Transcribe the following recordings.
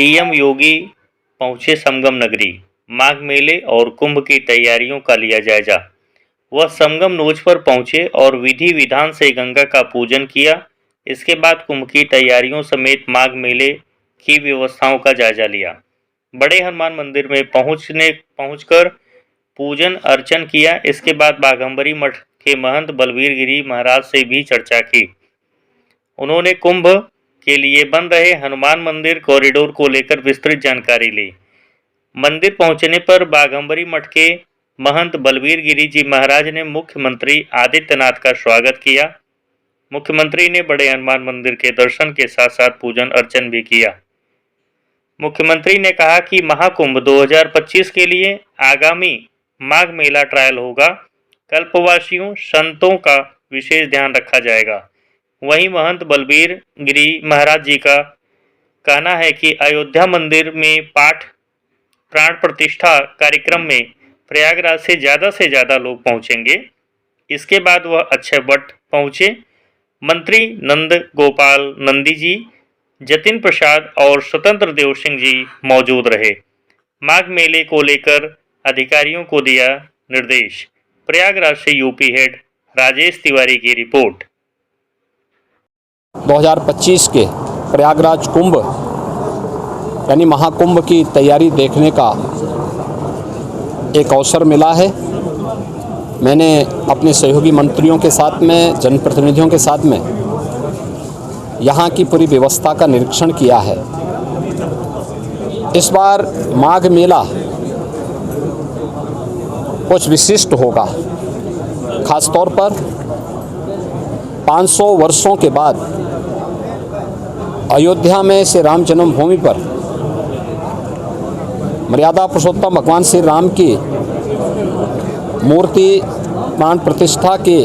CM योगी पहुंचे संगम नगरी। माघ मेले और कुंभ की तैयारियों का लिया जायजा। वह संगम नोच पर पहुंचे और विधि विधान से गंगा का पूजन किया। इसके बाद कुंभ की तैयारियों समेत माघ मेले की व्यवस्थाओं का जायजा लिया। बड़े हनुमान मंदिर में पहुंचकर पूजन अर्चन किया। इसके बाद बाघंबरी मठ के महंत बलवीर गिरी महाराज से भी चर्चा की। उन्होंने कुंभ के लिए बन रहे हनुमान मंदिर कॉरिडोर को लेकर विस्तृत जानकारी ली। मंदिर पहुंचने पर बाघंबरी मठ के महंत बलवीर गिरी जी महाराज ने मुख्यमंत्री आदित्यनाथ का स्वागत किया। मुख्यमंत्री ने बड़े हनुमान मंदिर के दर्शन के साथ साथ पूजन अर्चन भी किया। मुख्यमंत्री ने कहा कि महाकुंभ 2025 के लिए आगामी माघ मेला ट्रायल होगा। कल्पवासियों संतों का विशेष ध्यान रखा जाएगा। वहीं महंत बलवीर गिरी महाराज जी का कहना है कि अयोध्या मंदिर में प्राण प्रतिष्ठा कार्यक्रम में प्रयागराज से ज़्यादा लोग पहुंचेंगे। इसके बाद वह अक्षय वट पहुंचे। मंत्री नंद गोपाल नंदी जी, जतिन प्रसाद और स्वतंत्र देव सिंह जी मौजूद रहे। माघ मेले को लेकर अधिकारियों को दिया निर्देश। प्रयागराज से यूपी हेड राजेश तिवारी की रिपोर्ट। 2025 के प्रयागराज कुंभ यानी महाकुंभ की तैयारी देखने का एक अवसर मिला है। मैंने अपने सहयोगी मंत्रियों के साथ में, जनप्रतिनिधियों के साथ में यहाँ की पूरी व्यवस्था का निरीक्षण किया है। इस बार माघ मेला कुछ विशिष्ट होगा। खासतौर पर 500 वर्षों के बाद अयोध्या में श्री राम जन्मभूमि पर मर्यादा पुरुषोत्तम भगवान श्री राम की मूर्ति प्राण प्रतिष्ठा के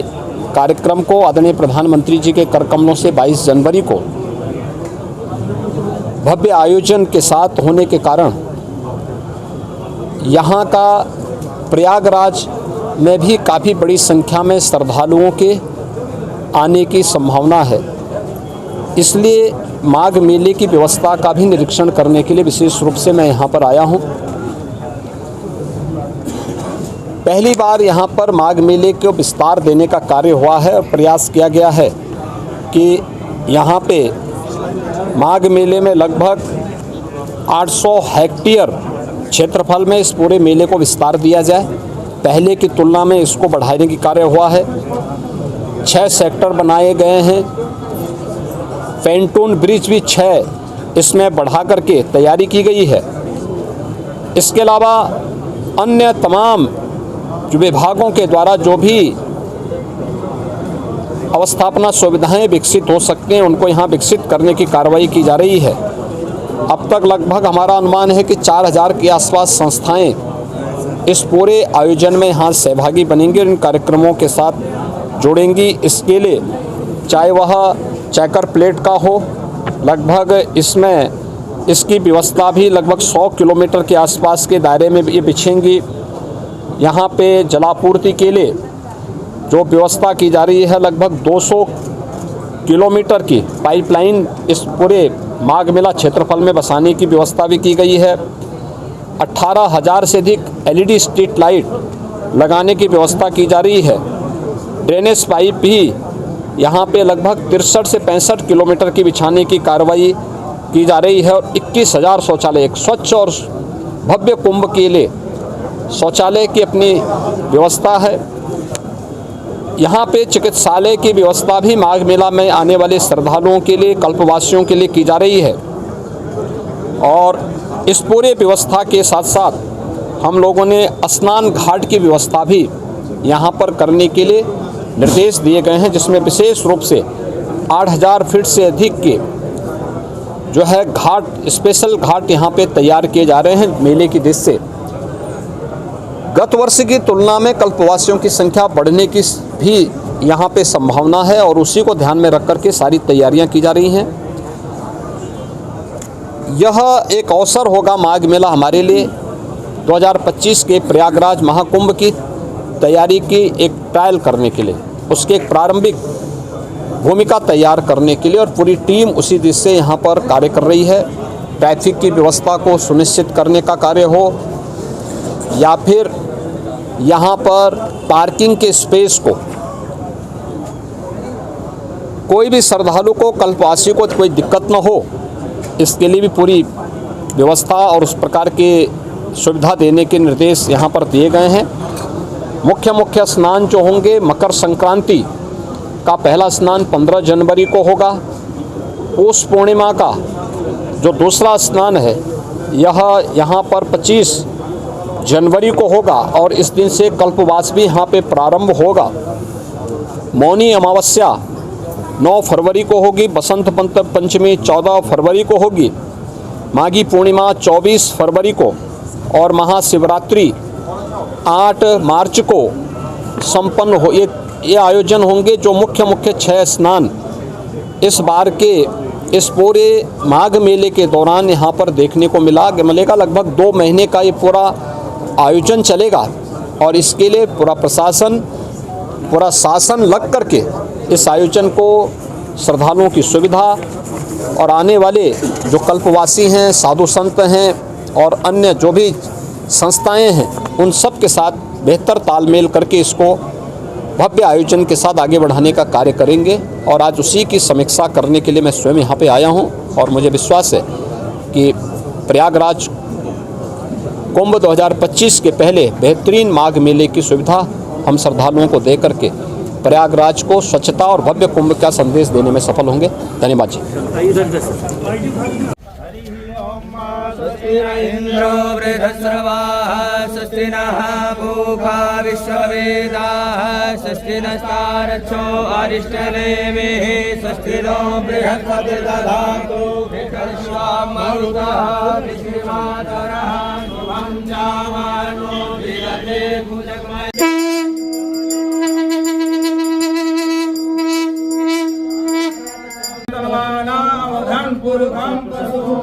कार्यक्रम को आदरणीय प्रधानमंत्री जी के कर कमलों से 22 जनवरी को भव्य आयोजन के साथ होने के कारण यहाँ का प्रयागराज में भी काफ़ी बड़ी संख्या में श्रद्धालुओं के आने की संभावना है। इसलिए माघ मेले की व्यवस्था का भी निरीक्षण करने के लिए विशेष रूप से मैं यहाँ पर आया हूँ। पहली बार यहाँ पर माघ मेले को विस्तार देने का कार्य हुआ है और प्रयास किया गया है कि यहाँ पे माघ मेले में लगभग 800 हेक्टेयर क्षेत्रफल में इस पूरे मेले को विस्तार दिया जाए। पहले की तुलना में इसको बढ़ाने की कार्य हुआ है। 6 सेक्टर बनाए गए हैं। पेंटून ब्रिज भी 6 इसमें बढ़ा करके तैयारी की गई है। इसके अलावा अन्य तमाम जो विभागों के द्वारा जो भी अवस्थापना सुविधाएं विकसित हो सकते हैं उनको यहाँ विकसित करने की कार्रवाई की जा रही है। अब तक लगभग हमारा अनुमान है कि 4000 के आसपास संस्थाएं इस पूरे आयोजन में यहाँ सहभागी बनेंगी और इन कार्यक्रमों के साथ जुड़ेंगी। इसके लिए चाहे वह चेकर प्लेट का हो, लगभग इसमें इसकी व्यवस्था भी लगभग 100 किलोमीटर के आसपास के दायरे में ये बिछेंगी। यहाँ पे जलापूर्ति के लिए जो व्यवस्था की जा रही है, लगभग 200 किलोमीटर की पाइपलाइन इस पूरे माघ मेला क्षेत्रफल में बसाने की व्यवस्था भी की गई है। 18,000 से अधिक LED स्ट्रीट लाइट लगाने की व्यवस्था की जा रही है। ड्रेनेज पाइप भी यहाँ पे लगभग 63 से 65 किलोमीटर की बिछाने की कार्रवाई की जा रही है और 21,000 शौचालय, एक स्वच्छ और भव्य कुंभ के लिए शौचालय की अपनी व्यवस्था है। यहाँ पे चिकित्सालय की व्यवस्था भी माघ मेला में आने वाले श्रद्धालुओं के लिए, कल्पवासियों के लिए की जा रही है। और इस पूरे व्यवस्था के साथ साथ हम लोगों ने स्नान घाट की व्यवस्था भी यहाँ पर करने के लिए निर्देश दिए गए हैं, जिसमें विशेष रूप से 8000 फीट से अधिक के जो है घाट, स्पेशल घाट यहाँ पे तैयार किए जा रहे हैं मेले की दृष्टि से। गत वर्ष की तुलना में कल्पवासियों की संख्या बढ़ने की भी यहाँ पे संभावना है और उसी को ध्यान में रख कर के सारी तैयारियां की जा रही हैं। यह एक अवसर होगा माघ मेला हमारे लिए 2025 के प्रयागराज महाकुंभ की तैयारी की एक ट्रायल करने के लिए, उसके एक प्रारंभिक भूमिका तैयार करने के लिए, और पूरी टीम उसी दिशा से यहाँ पर कार्य कर रही है। ट्रैफिक की व्यवस्था को सुनिश्चित करने का कार्य हो या फिर यहाँ पर पार्किंग के स्पेस को, कोई भी श्रद्धालु को, कल्पवासी को कोई दिक्कत न हो, इसके लिए भी पूरी व्यवस्था और उस प्रकार के सुविधा देने के निर्देश यहाँ पर दिए गए हैं। मुख्य स्नान जो होंगे, मकर संक्रांति का पहला स्नान 15 जनवरी को होगा। पौष पूर्णिमा का जो दूसरा स्नान है यह यहाँ पर 25 जनवरी को होगा और इस दिन से कल्पवास भी यहाँ पे प्रारंभ होगा। मौनी अमावस्या 9 फरवरी को होगी। बसंत पंचमी 14 फरवरी को होगी। माघी पूर्णिमा 24 फरवरी को और महाशिवरात्रि 8 मार्च को संपन्न हो। ये आयोजन होंगे जो मुख्य 6 स्नान इस बार के इस पूरे माघ मेले के दौरान यहाँ पर देखने को मिलेगा। लगभग 2 महीने का ये पूरा आयोजन चलेगा और इसके लिए पूरा शासन लग करके इस आयोजन को श्रद्धालुओं की सुविधा और आने वाले जो कल्पवासी हैं, साधु संत हैं और अन्य जो भी संस्थाएं हैं, उन सब के साथ बेहतर तालमेल करके इसको भव्य आयोजन के साथ आगे बढ़ाने का कार्य करेंगे। और आज उसी की समीक्षा करने के लिए मैं स्वयं यहाँ पे आया हूँ और मुझे विश्वास है कि प्रयागराज कुंभ 2025 के पहले बेहतरीन माघ मेले की सुविधा हम श्रद्धालुओं को दे करके प्रयागराज को स्वच्छता और भव्य कुंभ का संदेश देने में सफल होंगे। धन्यवाद जी। इंद्रो वृद्धस्रवाः स्वस्ति नः पूषा विश्ववेदाः स्वस्ति नस्तारक्षो अरिष्टनेमिः स्वस्ति नो बृहस्पतिर्दधातु विश्वमरुतः विश्वमातरः शुभं चामानो विदते पूजकमय सर्वानावधं पुरुषं पशुं